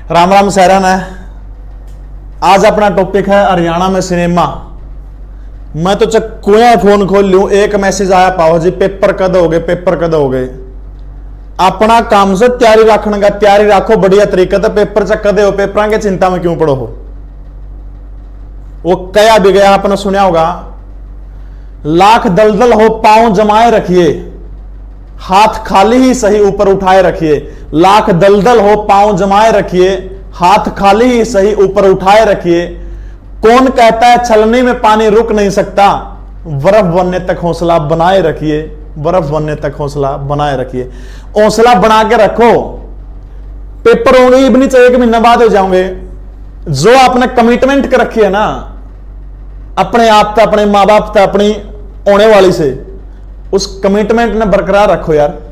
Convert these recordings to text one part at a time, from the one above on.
राम राम सैरन है। आज अपना टॉपिक है हरियाणा में सिनेमा। मैं तो कोया फोन खोल लूं, एक मैसेज आया पाओ जी पेपर कद हो गए, पेपर कद हो गए। अपना काम से तैयारी रखने का, तैयारी रखो बढ़िया तरीके से। पेपर च कदे हो, पेपर की चिंता में क्यों पड़ो हो। वो कया भी गया, आपने सुना होगा, लाख दलदल हो पांव जमाए रखिए, हाथ खाली ही सही ऊपर उठाए रखिए। लाख दलदल हो पांव जमाए रखिए, हाथ खाली ही सही ऊपर उठाए रखिए। कौन कहता है छलनी में पानी रुक नहीं सकता, बर्फ बनने तक हौसला बनाए रखिए, बर्फ बनने तक हौसला बनाए रखिए। हौसला बना के रखो। पेपर होंगे ही नहीं चाहिए, 1 महीना बाद हो जाओगे। जो आपने कमिटमेंट कर रखी है ना अपने आप से, अपने मां बाप से, अपनी होने वाली से, उस कमिटमेंट ने बरकरार रखो यार।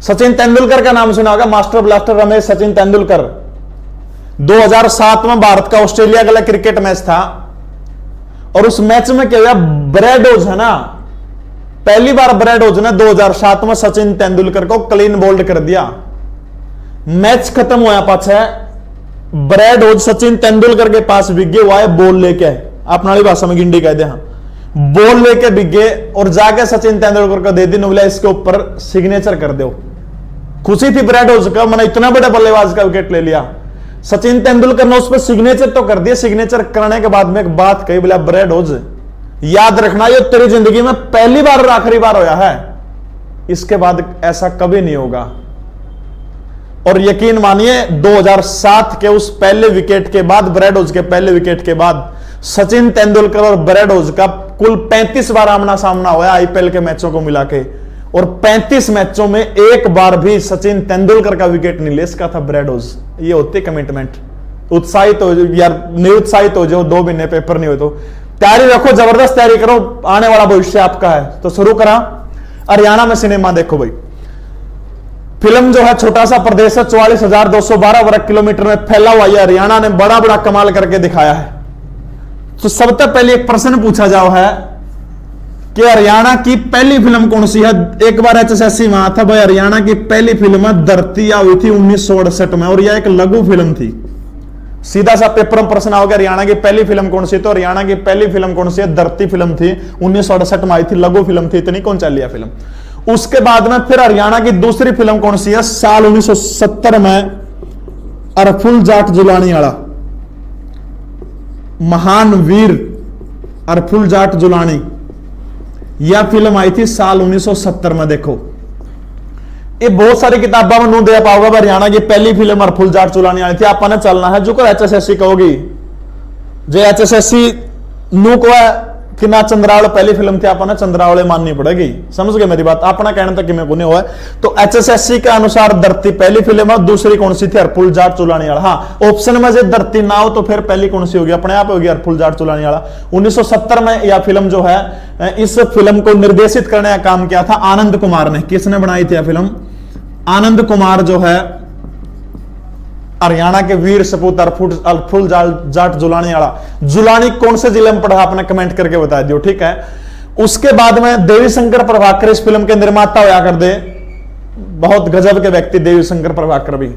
सचिन तेंदुलकर का नाम सुना होगा, मास्टर ब्लास्टर रमेश सचिन तेंदुलकर। 2007 में भारत का ऑस्ट्रेलिया का क्रिकेट मैच था और उस मैच में क्या हुआ, ब्रैडोज है ना, पहली बार ब्रैडोज ने 2007 में सचिन तेंदुलकर को क्लीन बोल्ड कर दिया। मैच खत्म हुआ, पाछे ब्रैडोज सचिन तेंदुलकर के पास बिगे हुआ है बॉल लेके, अपना वाली भाषा में गिंडी कहते हैं, बॉल लेके बिगे और जाके सचिन तेंदुलकर को दे दी, बोला इसके ऊपर सिग्नेचर कर दो। खुशी थी ब्रैडोज का, मैंने इतना बड़ा बल्लेबाज का विकेट ले लिया। सचिन तेंदुलकर ने उस पर सिग्नेचर तो कर दिया। सिग्नेचर करने के बाद में एक बात कही, बोला ब्रैडोज याद रखना ये तेरी जिंदगी में पहली बार और आखिरी बार होया है, इसके बाद ऐसा कभी नहीं होगा। और यकीन मानिए 2007 के उस पहले विकेट के बाद, ब्रैडोज के पहले विकेट के बाद, सचिन तेंदुलकर और ब्रैडोज का कुल 35 बार आमना सामना हुआ आईपीएल के मैचों को मिला के, और 35 मैचों में एक बार भी सचिन तेंदुलकर का विकेट नहीं ले सका था ब्रैडोज। ये होती कमिटमेंट। उत्साहित हो यार, निरुत्साहित हो जाओ 2 महीने पेपर नहीं हो तो तैयारी रखो, जबरदस्त तैयारी करो, आने वाला भविष्य आपका है। तो शुरू करा हरियाणा में सिनेमा। देखो भाई, फिल्म जो है छोटा सा प्रदेश है, 44,212 वर्ग किलोमीटर में फैला हुआ। है हरियाणा ने बड़ा बड़ा कमाल करके दिखाया है। तो सबसे पहले एक प्रश्न पूछा जाओ है कि हरियाणा की पहली फिल्म कौन सी है। एक बार HSSC में आया था भाई, हरियाणा की पहली फिल्म है धरती हुई थी 1968 में, और यह एक लघु फिल्म थी। सीधा सा पेपर में प्रश्न आओगे हरियाणा की पहली फिल्म कौन सी, तो हरियाणा की पहली फिल्म कौन सी है, धरती फिल्म थी, 1968 में आई थी, लघु फिल्म थी, इतनी कौन चल लिया फिल्म। उसके बाद में फिर हरियाणा की दूसरी फिल्म कौन सी है, साल 1970 में अरफुल जाट जुलानी वाला, महान वीर अरफुल जाट जुलानी, यह फिल्म आई थी साल 1970 में। देखो ये बहुत सारी किताबों में नू दे पाओगे, हरियाणा की पहली फिल्म अरफुल जाट जुलानी आई थी। आपने चलना है जो HSSC कहोगी, जो HSSC नू को है कि ना चंद्रावल पहली फिल्म थी, आपने चंद्रावले माननी पड़ेगी। समझ गए मेरी बात। अपना कहना था कि मैं कोने हुआ, तो HSSC के अनुसार धरती पहली फिल्म है, दूसरी कौन सी थी, अरफुल जाट चुलानी वाला। हाँ, ऑप्शन में से धरती ना हो तो फिर पहली कौन सी होगी, अपने आप होगी अरफुल जाट चुलानी वाला। 1970 में यह फिल्म जो है, इस फिल्म को निर्देशित करने का काम किया था आनंद कुमार ने। किसने बनाई थी यह फिल्म, आनंद कुमार जो है हरियाणा के वीर सपूत अरफुल जाट जुलानी वाला। जुलानी कौन से जिले में पड़ा, आपने कमेंट करके बता दियो, ठीक है। उसके बाद में देवी शंकर प्रभाकर इस फिल्म के निर्माता होया कर दे, बहुत गजब के व्यक्ति देवी शंकर प्रभाकर भी।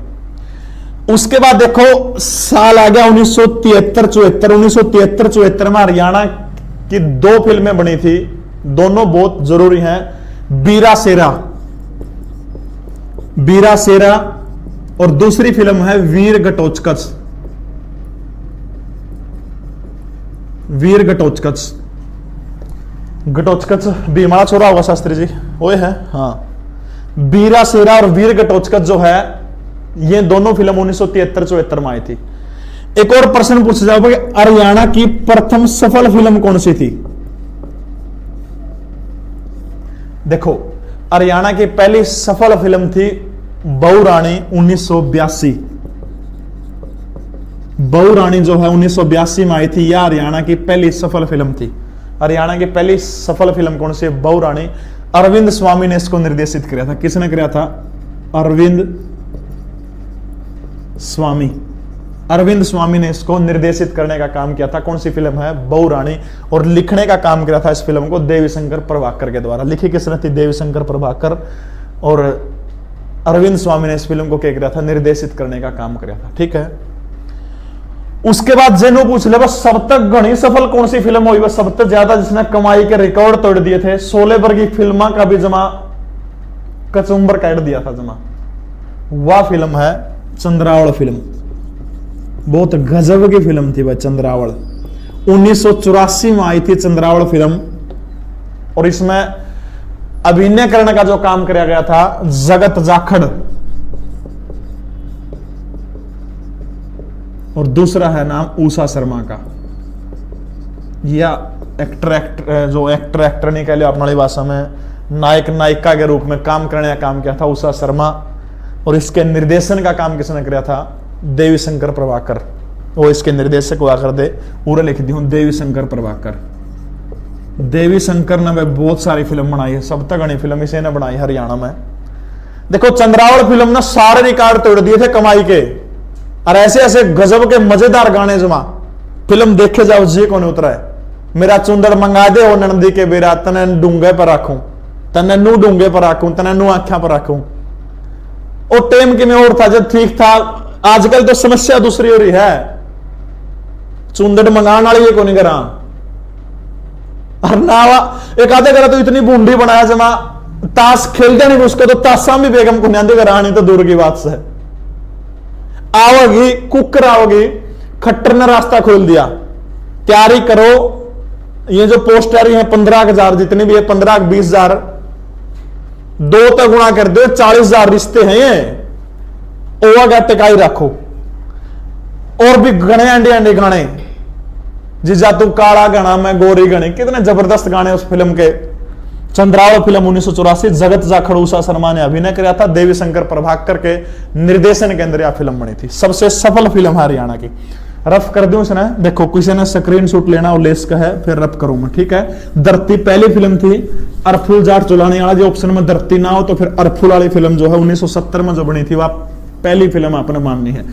उसके बाद देखो साल आ गया 1973-74। 1973-74 में हरियाणा की 2 फिल्में बनी थी, दोनों बहुत जरूरी हैं। बीरा शेरा, बीरा शेरा, और दूसरी फिल्म है वीर घटोत्कच। वीर घटोत्कच, घटोत्कच भीमाला छोरा होगा शास्त्री जी, वो है। हाँ, बीरा शेरा और वीर घटोत्कच जो है, ये दोनों फिल्म 1973-74 में आई थी। एक और प्रश्न पूछा जाओगे, हरियाणा की प्रथम सफल फिल्म कौन सी थी। देखो हरियाणा की पहली सफल फिल्म थी बहू रानी 1982। बहू रानी जो है 1982 में आई थी, यह हरियाणा की पहली सफल फिल्म थी। हरियाणा की पहली सफल फिल्म कौन सी, बहू रानी। अरविंद स्वामी ने इसको निर्देशित किया था। किसने किया था, अरविंद स्वामी। अरविंद स्वामी ने इसको निर्देशित करने का काम किया था। कौन सी फिल्म है, बहू रानी। और लिखने का काम किया था इस फिल्म को देवी शंकर प्रभाकर के द्वारा। लिखी किसने थी, देवी शंकर प्रभाकर। और अरविंद स्वामी ने इस फिल्म को क्या किया था, निर्देशित करने का काम किया था। ठीक है, उसके बाद जेनो पूछ ले बस सब तक घनी सफल कौन सी फिल्म हुई, बस सब तक ज्यादा जिसने कमाई के रिकॉर्ड तोड़ दिए थे, शोले वर्गी फिल्मा का भी जमा कचुंबर काट दिया था जमा, वह फिल्म है चंद्रावल फिल्म। बहुत गजब की फिल्म थी वह चंद्रावल। 1984 में आई थी चंद्रावल फिल्म, और इसमें अभिनय करने का जो काम किया गया था जगत जाखड़, और दूसरा है नाम उषा शर्मा का, या एक्टर नहीं कह लिया अपनी भाषा में, नायक नायिका के रूप में काम करने का काम किया था उषा शर्मा। और इसके निर्देशन का काम किसने किया था, देवी शंकर प्रभाकर। वो इसके निर्देशक हुआ कर दे, पूरा लिख दी हूं, देवी शंकर प्रभाकर। देवी शंकर ने बहुत सारी फिल्म बनाई है, सब तक बड़ी फिल्म इसे ने बनाई हरियाणा में। देखो चंद्रावल फिल्म ने सारे रिकॉर्ड तोड़ दिए थे कमाई के, और ऐसे ऐसे गजब के मजेदार गाने जमा, फिल्म देखे जाओ जी कौन उतरा है। मेरा चुंदड़ मंगा दे हो नंदी के बेरा, तने डूंगे पर रखूं, तने नू डूंगे पर रखूं, तने नू आख्या पर रखूं। और टेम के में और था जब ठीक था। आजकल तो समस्या दूसरी हो रही है, चुंदड़ मंगाने वाली ये को नहीं करा, और ना एक आधे करा तो इतनी बूंदी बनाया जमा, ताश खेलते नहीं उसको तो ताशा भी बेगम को नहीं करा, नहीं तो दूर की बात से आओगी कुकर आओगी, खट्टर ने रास्ता खोल दिया, तैयारी करो। ये जो पोस्टर है 15,000 जितनी भी है, 15-20,000 दो तक गुणा कर दो, 40,000 रिश्ते हैं ये, ओवा टिकाई रखो। और भी गणे अंडे अंडे गाने, जिजा तू काला गाना मैं गोरी गणी, कितने जबरदस्त गाने उस फिल्म के। चंद्रावल फिल्म 1984, जगत जाखड़ उषा शर्मा ने अभिनय किया था, देवी शंकर प्रभाकर के निर्देशन के अंदर यह फिल्म बनी थी। सबसे सफल फिल्म हरियाणा की। रफ कर दूं इसने, देखो किसी ने स्क्रीन शॉट लेना और लेस का है, फिर रफ करूं मैं, ठीक है। धरती पहली फिल्म थी, अरफुल जाट चुलाने वाला, जो ऑप्शन में धरती ना हो तो फिर अरफुल वाली फिल्म जो है 1970 में जो बनी थी वह पहली फिल्म आपने माननी है,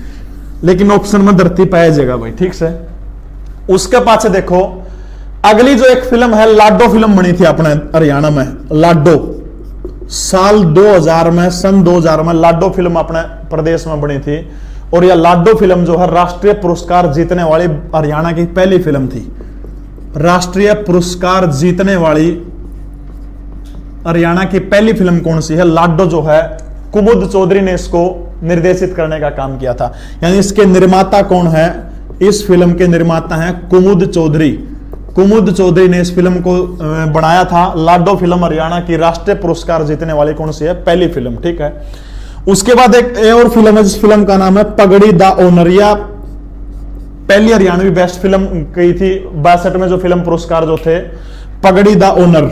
लेकिन ऑप्शन में धरती पाया जाएगा भाई, ठीक से। उसके पास देखो अगली जो एक फिल्म है, लाडो फिल्म बनी थी अपने हरियाणा में, लाडो साल 2000 में, सन 2000 में लाडो फिल्म अपने प्रदेश में बनी थी। और यह लाडो फिल्म जो है राष्ट्रीय पुरस्कार जीतने वाली हरियाणा की पहली फिल्म थी। राष्ट्रीय पुरस्कार जीतने वाली हरियाणा की पहली फिल्म कौन सी है, लाडो जो है कुमुद चौधरी ने इसको निर्देशित करने का काम किया था। यानी इसके निर्माता कौन है, इस फिल्म के निर्माता हैं कुमुद चौधरी। कुमुद चौधरी ने इस फिल्म को बनाया था। लाडो फिल्म हरियाणा की राष्ट्रीय पुरस्कार जीतने वाली कौन सी है, पहली फिल्म, ठीक है। उसके बाद एक और फिल्म है जिस फिल्म का नाम है पगड़ी द ओनर, या पहली हरियाणवी बेस्ट फिल्म की थी 62 में, जो फिल्म पुरस्कार जो थे पगड़ी द ओनर।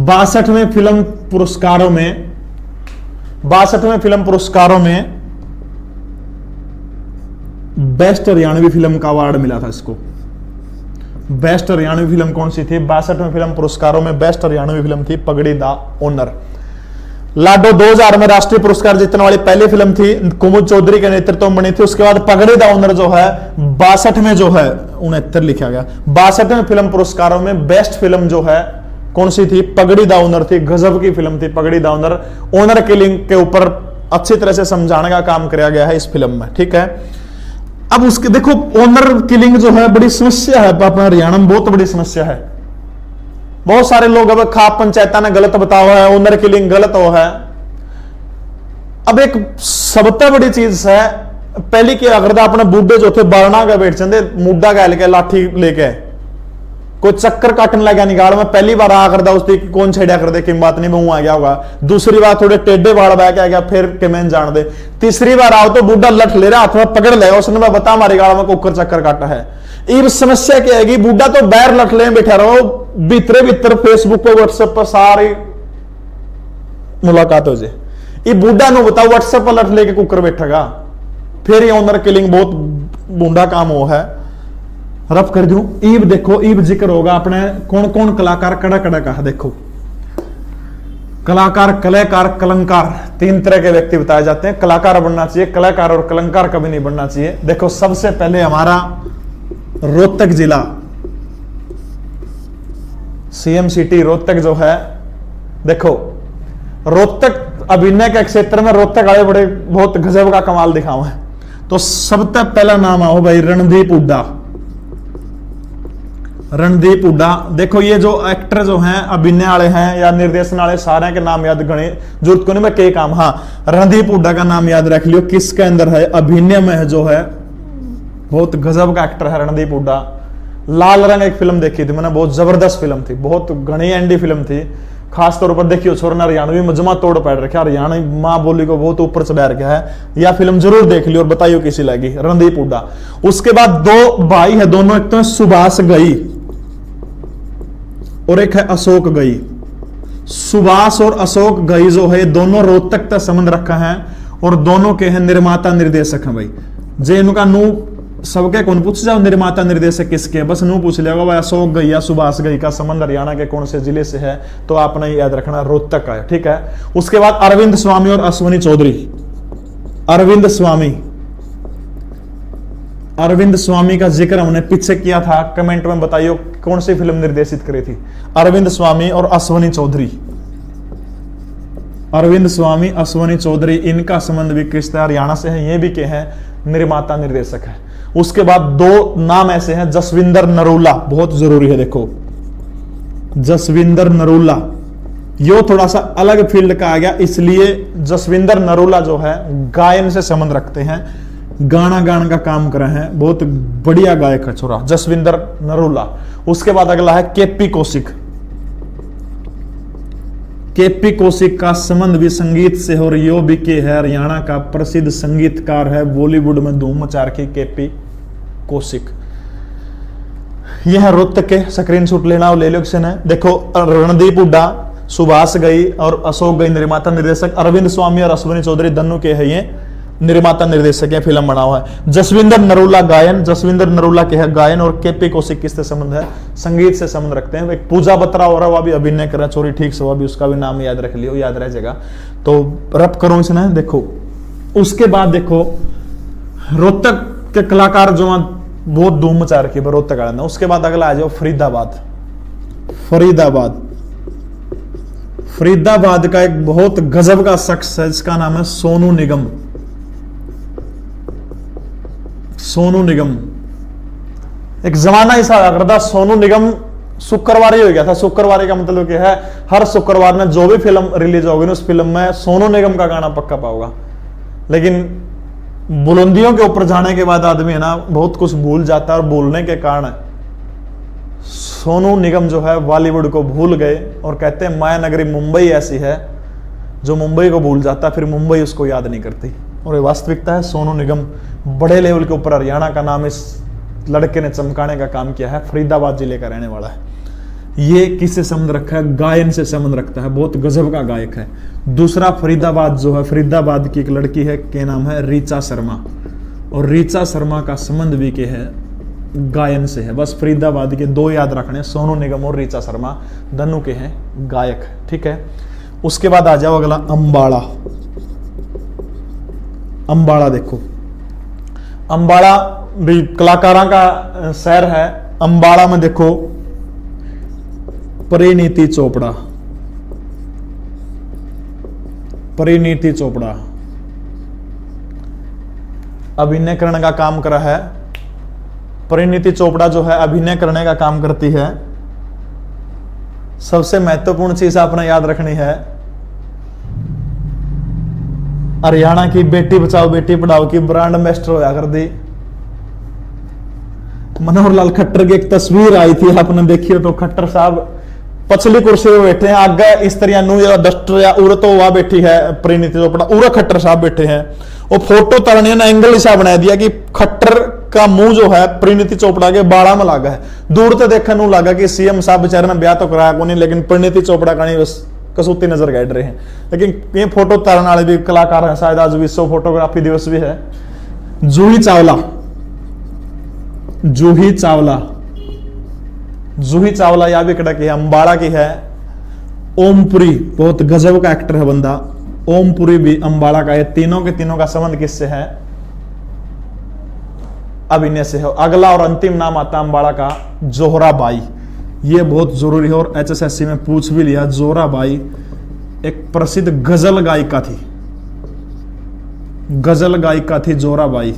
62वें फिल्म पुरस्कारों में, 62वें फिल्म पुरस्कारों में बेस्ट हरियाणवी फिल्म का अवार्ड मिला था इसको। बेस्ट हरियाणवी फिल्म कौन सी थी, 62वें फिल्म पुरस्कारों में बेस्ट हरियाणवी फिल्म थी पगड़ी द ओनर। लाडो 2000 में राष्ट्रीय पुरस्कार जीतने वाली पहली फिल्म थी, कुमुद चौधरी के नेतृत्व में बनी थी। उसके बाद पगड़ी द ओनर जो है 62 में जो है 69 लिखा गया, 62वें फिल्म पुरस्कारों में बेस्ट फिल्म जो है कौन सी थी, पगड़ी द ओनर थी। गजब की फिल्म थी पगड़ी द ओनर। ओनर किलिंग के ऊपर अच्छी तरह से समझाने का काम किया गया है इस फिल्म में, ठीक है। अब उसके देखो ओनर किलिंग जो है बड़ी समस्या है अपने हरियाणा में, बहुत बड़ी समस्या है। बहुत सारे लोग अब खाप पंचायता ने गलत बताओ है, ओनर किलिंग गलत हो है। अब एक सबसे बड़ी चीज है, पहली क्या अगर अपने बूढ़े जो थे बारणा के बैठ चंदे मुड्डा गैल के लाठी लेके कोई चक्कर काटने लगा निकाल में, पहली बार आ कर उसकी कौन छेड़ा कर दे कि बात नहीं मैं आ गया होगा। दूसरी बार थोड़े टेढ़े बाढ़ बह के आ गया, फिर के मैं जान दे। तीसरी बार आओ तो बूढ़ा लठ ले रहा, हाथ में पकड़ ले, उसने मैं बता हमारी गाड़ में कुकर चक्कर काटा है। ये समस्या क्या है, बूढ़ा तो बैर लठ ले बैठा रहो, भीतरे भीतर फेसबुक पर व्हाट्सएप पर सारी मुलाकात हो जाए। ये बूढ़ा नो बताओ व्हाट्सएप पर लठ लेके कुकर बैठेगा, फिर ये ओनर किलिंग बहुत बूढ़ा काम हो है। रफ कर दूं, ईब देखो, ईब जिक्र होगा अपने कौन कौन कलाकार कड़ा कड़ा का, देखो कलाकार, कलाकार, कलंकार, तीन तरह के व्यक्ति बताए जाते हैं। कलाकार बनना चाहिए, कलाकार और कलंकार कभी नहीं बनना चाहिए। देखो सबसे पहले हमारा रोहतक जिला, सीएम सिटी रोहतक जो है, देखो रोहतक अभिनय के क्षेत्र में रोहतक वाले बड़े बहुत गजब का कमाल दिखाओ है। तो सबसे पहला नाम आओ भाई रणदीप हुड्डा। रणदीप हुड्डा देखो, ये जो एक्टर जो हैं अभिनय वाले हैं या निर्देशन वाले, सारे के नाम याद गणे जरूरत को नहीं, मैं के काम। हाँ, रणदीप हुड्डा का नाम याद रख लियो, किसके अंदर है, अभिनय में है, जो है बहुत गजब का एक्टर है रणदीप हुड्डा। लाल रंग एक फिल्म देखी थी मैंने, बहुत जबरदस्त फिल्म थी, बहुत घनी एंडी फिल्म थी। खास तौर पर देखियो छोरा ने हरियाणवी मजमा तोड़ पैर रखा, हरियाणवी माँ बोली को बहुत ऊपर चढ़ा रखा है। यह फिल्म जरूर देख लियो और बताइयो कैसी लगी, रणदीप हुड्डा। उसके बाद दो भाई है दोनों, एक तो है सुभाष गई और एक है अशोक गई। सुभाष और अशोक गई जो है दोनों रोहतक तक संबंध रखा है और दोनों के हैं निर्माता निर्देशक हैं भाई। जे इनका नू सबके कौन पूछ जाओ निर्माता निर्देशक किसके, बस नू पूछ लेगा भाई अशोक गई या सुभाष गई का संबंध हरियाणा के कौन से जिले से है, तो आपने याद रखना रोहतक का है, ठीक है। उसके बाद अरविंद स्वामी और अश्वनी चौधरी। अरविंद स्वामी का जिक्र हमने पीछे किया था, कमेंट में बताइए कौन सी फिल्म निर्देशित करी थी। अरविंद स्वामी और अश्वनी चौधरी, अरविंद स्वामी अश्वनी चौधरी, इनका संबंध भी किस हरियाणा से है, ये भी के हैं निर्माता निर्देशक है। उसके बाद दो नाम ऐसे हैं, जसविंदर नरूला, बहुत जरूरी है देखो, जसविंदर नरूला, यो थोड़ा सा अलग फील्ड का आ गया, इसलिए जसविंदर नरूला जो है गायन से संबंध रखते हैं, गाना गान का काम कर रहे हैं, बहुत बढ़िया गायक है छोरा जसविंदर नरूला। उसके बाद अगला है केपी कौशिक। केपी कौशिक का संबंध भी संगीत से हो, यो भी के है, हरियाणा का प्रसिद्ध संगीतकार है, बॉलीवुड में धूम मचा रखी केपी कौशिक। यह है रोहतक के, स्क्रीनशॉट लेना और ले लो किसी ने। देखो रणदीप हुड्डा, सुभाष गई और अशोक गई निर्माता निर्देशक, अरविंद स्वामी और अश्वनी चौधरी दोनों के है ये निर्माता निर्देशक है, फिल्म बना हुआ है। जसविंदर नरूला गायन, जसविंदर नरूला के है गायन, और केपी कौशिक किससे संबंध है, संगीत से संबंध रखते हैं। एक पूजा बत्रा हो रहा है, वह भी अभिनय कर रहा है, चोरी ठीक से, वह भी उसका भी नाम याद रख लियो, याद रह जाएगा, तो रब करो इसने। देखो उसके बाद देखो रोहतक के कलाकार जो बहुत धूम मचा रखी है रोहतक आने। उसके बाद अगला आ जाओ फरीदाबाद। फरीदाबाद, फरीदाबाद का एक बहुत गजब का शख्स है, जिसका नाम है सोनू निगम। सोनू निगम, एक जमाना ऐसा आया करता, सोनू निगम शुक्रवार ही हो गया था। शुक्रवार का मतलब क्या है, हर शुक्रवार में जो भी फिल्म रिलीज होगी ना, उस फिल्म में सोनू निगम का गाना पक्का पाओगा। लेकिन बुलंदियों के ऊपर जाने के बाद आदमी है ना बहुत कुछ भूल जाता है, और भूलने के कारण सोनू निगम जो है बॉलीवुड को भूल गए, और कहते हैं माया नगरी मुंबई ऐसी है जो मुंबई को भूल जाता है, फिर मुंबई उसको याद नहीं करती। और ये वास्तविकता है, सोनू निगम बड़े लेवल के ऊपर हरियाणा का नाम इस लड़के ने चमकाने का काम किया है। फरीदाबाद जिले का रहने वाला है। ये किससे संबंध रखा है, गायन से संबंध रखता है, बहुत गजब का गायक है। दूसरा फरीदाबाद जो है, फरीदाबाद की एक लड़की है, के नाम है ऋचा शर्मा, और ऋचा शर्मा का संबंध भी के है गायन से है। बस फरीदाबाद के दो याद रखने, सोनू निगम और ऋचा शर्मा, दोनों के हैं गायक, ठीक है। उसके बाद आ जाओ अगला अंबाला। अंबाला देखो, अंबाला भी कलाकारों का शहर है। अंबाला में देखो परिणीति चोपड़ा, परिणीति चोपड़ा अभिनय करने का काम करा है। परिणीति चोपड़ा जो है अभिनय करने का काम करती है। सबसे महत्वपूर्ण चीज आपने याद रखनी है, हरियाणा की बेटी बचाओ बेटी पढ़ाओ की ब्रांड एम्बेसडर होया कर दी। मनोहर लाल खट्टर की एक तस्वीर आई थी, आपने देखी हो तो खट्टर साहब पछली कुर्सी पे बैठे हैं, आगे इस तरह नु या डस्टर या उर तो वहां बैठी है परिणीति चोपड़ा, उरा खट्टर साहब बैठे हैं। और फोटो तरने ने एंगल ऐसा बना दिया कि खट्टर का मुंह जो है परिणीति चोपड़ा के बाड़ा में लगा है। दूर तो देखने को लगा कि सीएम साहब बेचारे ने ब्याह तो कराया को नहीं, लेकिन परिणीति चोपड़ा का नहीं बस कसूती नजर गाड़ रहे हैं। लेकिन ये फोटो तरने वाले भी कलाकार हैं, शायद आज विश्व फोटोग्राफी दिवस भी है। जूही चावला, जूही चावला, जूही चावला या भी कड़क है, अंबाला की है। ओमपुरी बहुत गजब का एक्टर है बंदा, ओमपुरी भी अंबाला का है। तीनों के तीनों का संबंध किससे है, अभिनय से है। अगला और अंतिम नाम आता है अंबाला का जोहराबाई, ये बहुत जरूरी है और एचएसएससी में पूछ भी लिया। जोहराबाई एक प्रसिद्ध गजल गायिका थी, गजल गायिका थी जोराबाई।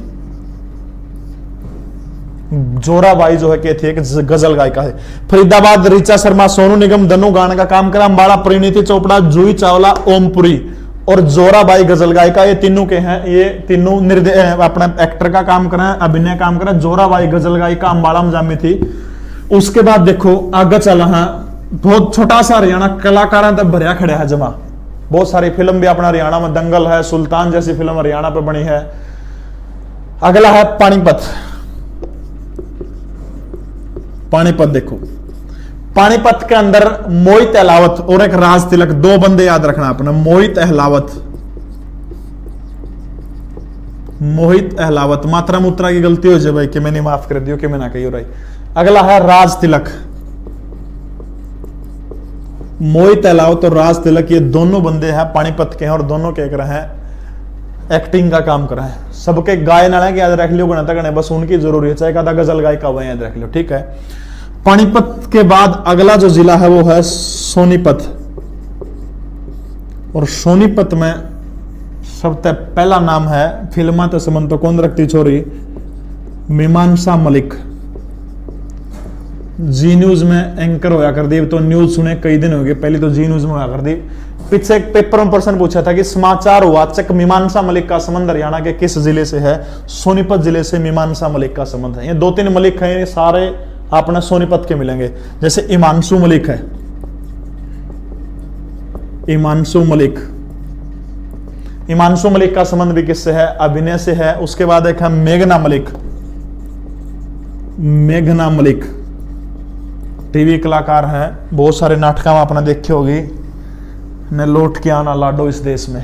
जोराबाई जो है क्या थी, एक गजल गायिका है। फरीदाबाद ऋचा शर्मा, सोनू निगम, दनु गाने का काम करा। अंबाड़ा परिणीति चोपड़ा, जूही चावला, ओमपुरी और जोराबाई गजल गायिका, ये तीनों के हैं। ये तीनों अपना एक्टर का काम करा, अभिनय काम करा। जोराबाई गजल गायिका अंबाड़ा में जामी थी। उसके बाद देखो आगे चला है, बहुत छोटा सा हरियाणा कलाकार तब भरिया खड़े है जमा। बहुत सारी फिल्म भी अपना हरियाणा में, दंगल है, सुल्तान जैसी फिल्म हरियाणा पे बनी है। अगला है पानीपत। पानीपत देखो, पानीपत के अंदर मोहित अहलावत और एक राज तिलक, दो बंदे याद रखना अपना। मोहित अहलावत, मोहित अहलावत। मात्रा मुत्रा की गलती हो जाए भाई कि मैंने माफ कर दियो कि मैं ना कही हो रही। अगला है राज तिलक। मोहित अहलावत और राज तिलक, ये दोनों बंदे हैं पानीपत के हैं और दोनों क्या कर रहे हैं, एक्टिंग का काम कर रहे हैं। सबके गायन आना याद रख लियो, गणता गणे बस उनकी जरूरी है, चाहे कदा गजल गायिका हुआ याद रख लियो, ठीक है। पानीपत के बाद अगला जो जिला है वो है सोनीपत। और सोनीपत में सबसे पहला नाम है, फिल्मा तो समन तो कौन रखती छोरी, मीमांसा मलिक। जी न्यूज में एंकर होया कर दी, तो न्यूज सुने कई दिन हो गए, पहले तो जी न्यूज में होया कर दी। पीछे एक पेपर में प्रश्न पूछा था कि समाचार वाचक मीमांसा मलिक का संबंध हरियाणा के किस जिले से है। सोनीपत जिले से मीमांसा मलिक का संबंध है। ये दो तीन मलिक हैं, ये सारे अपने सोनीपत के मिलेंगे। जैसे इमांशु मलिक है, इमांशु मलिक, इमांशु मलिक का संबंध भी किससे है, अभिनय से है। उसके बाद एक है मेघना मलिक, मेघना मलिक टीवी कलाकार हैं, बहुत सारे नाटकों में आपने देखे होगी, ने लौट के आना लाडो इस देश में।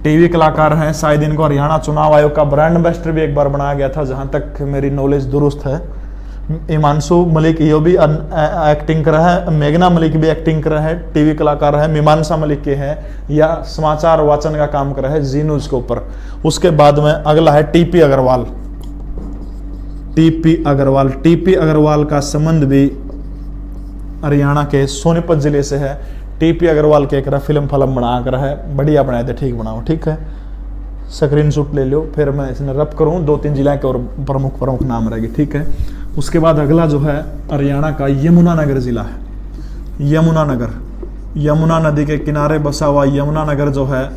टीवी कलाकार हैं, शायद इनको हरियाणा चुनाव आयोग का ब्रांड एम्बेसडर भी एक बार बनाया गया था, जहां तक मेरी नॉलेज दुरुस्त है। इमांशु मलिक ये भी एक्टिंग कर रहा है, मेघना मलिक भी एक्टिंग कर रहा है, टीवी कलाकार है। मीमांसा मलिक के हैं या समाचार वाचन का काम कर रहा है जी न्यूज के ऊपर। उसके बाद में अगला है TP Agarwal. TP Agarwal, TP Agarwal का संबंध भी हरियाणा के सोनीपत जिले से है। टीपी अग्रवाल के एक फिल्म बना कर है, बढ़िया बनाए थे, ठीक बनाओ, ठीक है। स्क्रीनशॉट ले लो, फिर मैं इसने रब करूं, दो तीन जिला के और प्रमुख प्रमुख नाम रहेगी, ठीक है। उसके बाद अगला जो है हरियाणा का यमुनानगर जिला है। यमुनानगर, यमुना नदी के किनारे बसा हुआ यमुनानगर जो है,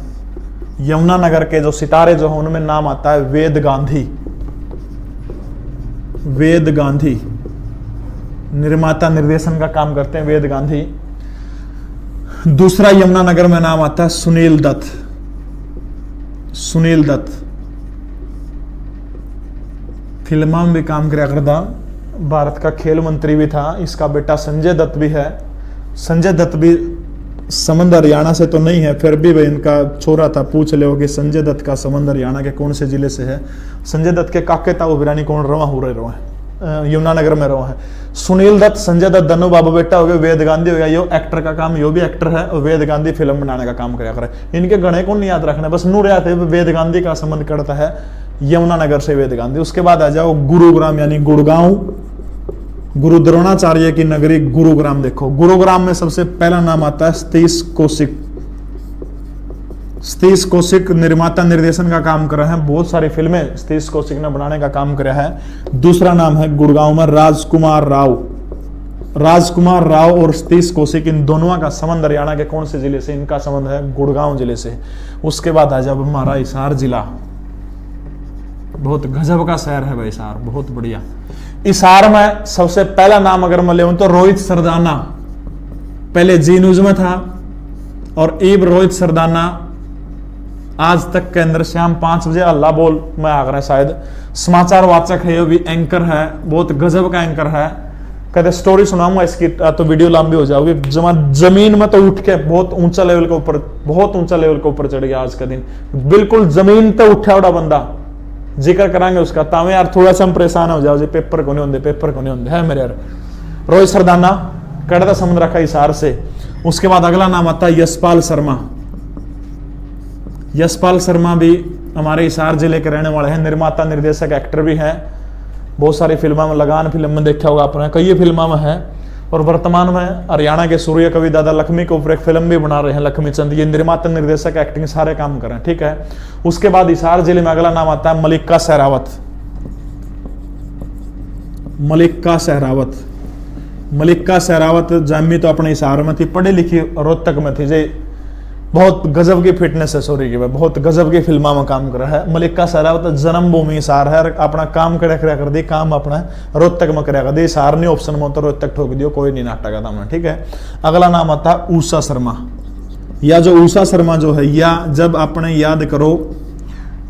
यमुनानगर के जो सितारे जो है उनमें नाम आता है वेद गांधी। वेद गांधी निर्माता निर्देशन का काम करते हैं वेद गांधी। दूसरा यमुनानगर में नाम आता है सुनील दत्त। सुनील दत्त फिल्मों में भी काम किया करता, भारत का खेल मंत्री भी था। इसका बेटा संजय दत्त भी है। संजय दत्त भी संबंध हरियाणा से तो नहीं है, फिर भी भाई इनका छोरा था, पूछ ले कि संजय दत्त का संबंध हरियाणा के कौन से जिले से है। संजय दत्त के काके था वो बिरानी कौन रवा हो रहे है, यमुनानगर में रहा है। सुनील दत्त, संजय दत्त दोनों बाबू बेटा हो गए। वेद गांधी हो गया, यो एक्टर का काम, यो भी एक्टर है और वेद गांधी फिल्म बनाने का काम कराया करे। इनके गणे को नहीं याद रखना, बस नूर याद है वेद गांधी का संबंध करता है यमुनानगर से वेद गांधी। उसके बाद आ जाओ गुरुग्राम यानी गुड़गांव, गुरु द्रोणाचार्य की नगरी गुरुग्राम। देखो गुरुग्राम में सबसे पहला नाम आता है सतीश कौशिक। सतीश कौशिक निर्माता निर्देशन का काम कर रहे हैं, बहुत सारी फिल्में सतीश कौशिक ने बनाने का काम किया है। दूसरा नाम है गुड़गांव में राजकुमार राव। राजकुमार राव और सतीश कौशिक इन दोनों का संबंध हरियाणा के कौन से जिले से, इनका संबंध है गुड़गांव जिले से। उसके बाद आ जाओ हमारा हिसार जिला, बहुत गजब का शहर है भाई हिसार, बहुत बढ़िया। हिसार में सबसे पहला नाम अगर मैं लेऊं तो रोहित सरदाना, पहले जी न्यूज में था और इब रोहित सरदाना आज तक के अंदर शाम 5 बजे अल्लाह बोल में आ रहा है, शायद समाचार वाचक है, ये भी एंकर है, बहुत गजब का एंकर है। कहते स्टोरी सुनाऊंगा इसकी तो वीडियो लंबी हो जाओगी। जमीन में तो उठ के बहुत ऊंचा लेवल के ऊपर, बहुत ऊंचा लेवल के ऊपर चढ़ गया आज का दिन, बिल्कुल जमीन तो उठा उड़ा बंदा, जिक्र करांगे उसका। तावे यार थोड़ा सा हम परेशान हो जाओ जी, पेपर को नहीं होंगे, पेपर को नहीं होंगे है मेरे यार। रोहित सरदाना कड़ता संबंध रखा हिसार से। उसके बाद अगला नाम आता है यशपाल शर्मा। यशपाल शर्मा भी हमारे हिसार जिले के रहने वाले हैं, निर्माता निर्देशक एक्टर भी हैं, बहुत सारी फिल्मों में, लगान फिल्म में देखा होगा आपने, कई फिल्मों में है। और वर्तमान में हरियाणा के सूर्य कवि दादा लक्ष्मी के ऊपर एक फिल्म भी बना रहे हैं, लक्ष्मी चंद। ये निर्माता निर्देशक एक्टिंग सारे काम कर रहे हैं, ठीक है। उसके बाद हिसार जिले में अगला नाम आता है मलिका सहरावत। मलिका सहरावत, मलिका सहरावत जन्मी तो अपने हिसार में थी, पढ़ी लिखी रोहतक में थी, जे बहुत गजब की फिटनेस है सॉरी की, बहुत गजब की फिल्मा में काम कर रहा है। मलिका सहरावत जन्मभूमि हिसार है, अपना काम कर दी, काम अपना रोहतक में कर दी, हिसार नहीं ऑप्शन में तो रोहतक ठोक दियो, कोई नहीं नाटक का था, ठीक है। अगला नाम आता है उषा शर्मा। या जो उषा शर्मा जो है, या जब आपने याद करो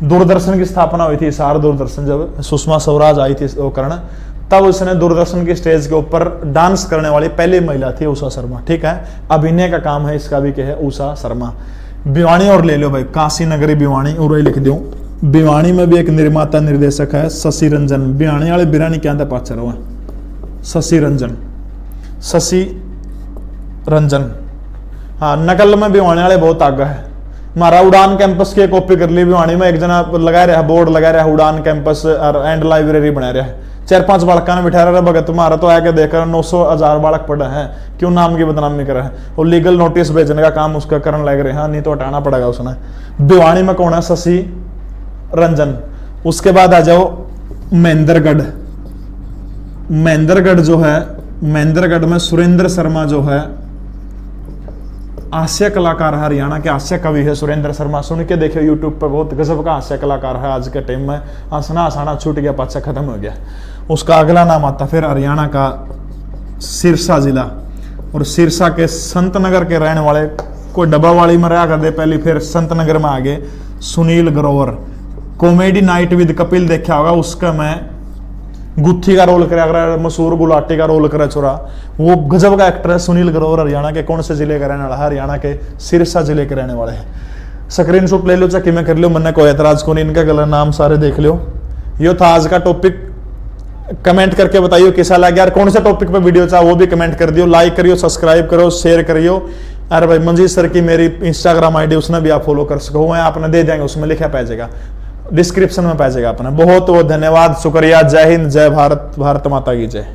दूरदर्शन की स्थापना हुई थी हिसार दूरदर्शन, जब सुषमा स्वराज आई थी वो करना, तब उसने दूरदर्शन की स्टेज के ऊपर डांस करने वाली पहली महिला थी उषा शर्मा, ठीक है। अभिनय का काम है इसका भी, क्या है, उषा शर्मा। भिवानी और ले लो भाई, काशी नगरी भिवानी और लिख दो। भिवानी में भी एक निर्माता निर्देशक है शशि रंजन। भिवानी वाले बिरानी क्या था पाचर हुआ, शशि रंजन, शशि रंजन। हाँ, नकल में भिवानी वाले बहुत आगे है। हमारा उड़ान कैंपस की कॉपी कर ली, भिवानी में एक जना लगा रहा बोर्ड लगा रहा है उड़ान कैंपस और एंड लाइब्रेरी बना रहा है, 4-5 बालका ने बिठा रहा भगत, तुम्हारा तो आके देखकर 900,000 बालक पढ़े हैं, क्यों नाम की बदनामी कर रहे हैं। और लीगल नोटिस भेजने का काम उसका करने लग रहे हैं, नहीं तो हटाना पड़ेगा उसने। भिवानी में कौन है, शशि रंजन। उसके बाद आ जाओ महेंद्रगढ़। महेंद्रगढ़ जो है, महेंद्रगढ़ में सुरेंद्र शर्मा जो है हास्य कलाकार है, हरियाणा के हास्य कवि है सुरेंद्र शर्मा। सुन के देखियो यूट्यूब पर, बहुत गजब का हास्य कलाकार है। आज के टाइम में हंसना हंसाना छूट गया, पाछा खत्म हो गया। उसका अगला नाम आता फिर हरियाणा का सिरसा जिला, और सिरसा के संत नगर के रहने वाले, कोई डब्बावाली में रहा करते पहले, फिर संत नगर में आगे Sunil Grover. Comedy night with Kapil देखा होगा, उसका मैं गुत्थी का रोल करा, मशहूर गुलाटी का रोल करा छोरा, वो गजब का एक्टर है सुनील ग्रोवर। हरियाणा के कौन से जिले का रहने वाला है, हरियाणा के सिरसा जिले के रहने वाले हैं। स्क्रीनशॉट ले लो, चाहे में कर लो, मैंने कोई एतराज को नहीं, इनका गलत नाम सारे देख लो। यो था आज का टॉपिक, कमेंट करके बताइए कैसा लगा यार, कौन से टॉपिक पे वीडियो चाहे वो भी कमेंट कर दियो, लाइक करियो, सब्सक्राइब करो, शेयर करियो। अरे भाई मंजीत सर की मेरी इंस्टाग्राम आईडी, उसने भी आप फॉलो कर सको, मैं आपने दे देंगे, उसमें लिखा पाएगा, डिस्क्रिप्शन में पाएगा अपना। बहुत बहुत धन्यवाद, शुक्रिया, जय हिंद, जय भारत, भारत माता की जय।